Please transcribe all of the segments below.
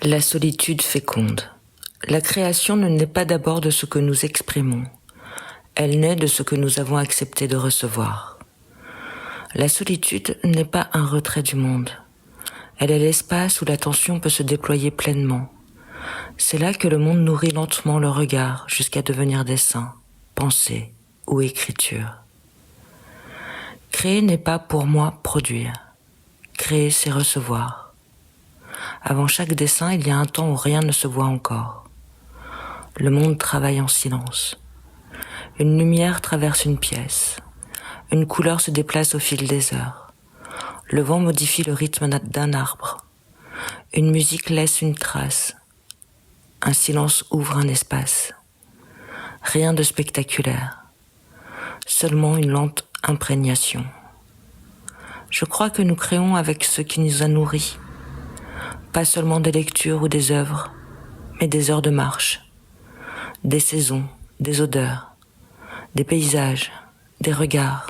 La solitude féconde. La création ne naît pas d'abord de ce que nous exprimons. Elle naît de ce que nous avons accepté de recevoir. La solitude n'est pas un retrait du monde. Elle est l'espace où l'attention peut se déployer pleinement. C'est là que le monde nourrit lentement le regard jusqu'à devenir dessin, pensée ou écriture. Créer n'est pas pour moi produire. Créer, c'est recevoir. Avant chaque dessin, il y a un temps où rien ne se voit encore. Le monde travaille en silence. Une lumière traverse une pièce. Une couleur se déplace au fil des heures. Le vent modifie le rythme d'un arbre. Une musique laisse une trace. Un silence ouvre un espace. Rien de spectaculaire. Seulement une lente imprégnation. Je crois que nous créons avec ce qui nous a nourris. Pas seulement des lectures ou des œuvres, mais des heures de marche, des saisons, des odeurs, des paysages, des regards,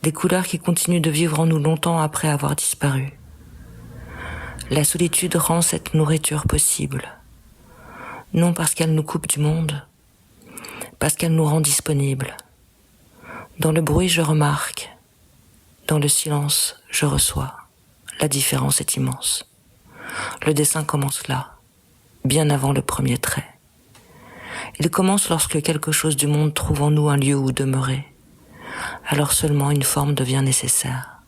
des couleurs qui continuent de vivre en nous longtemps après avoir disparu. La solitude rend cette nourriture possible, non parce qu'elle nous coupe du monde, parce qu'elle nous rend disponibles. Dans le bruit, je remarque, dans le silence, je reçois. La différence est immense. Le dessin commence là, bien avant le premier trait. Il commence lorsque quelque chose du monde trouve en nous un lieu où demeurer. Alors seulement une forme devient nécessaire.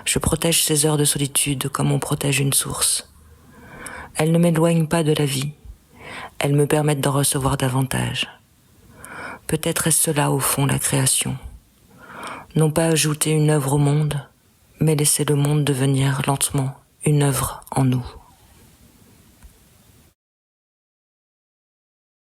Je protège ces heures de solitude comme on protège une source. Elles ne m'éloignent pas de la vie. Elles me permettent d'en recevoir davantage. Peut-être est-ce cela au fond la création. Non pas ajouter une œuvre au monde, mais laisser le monde devenir lentement une œuvre en nous.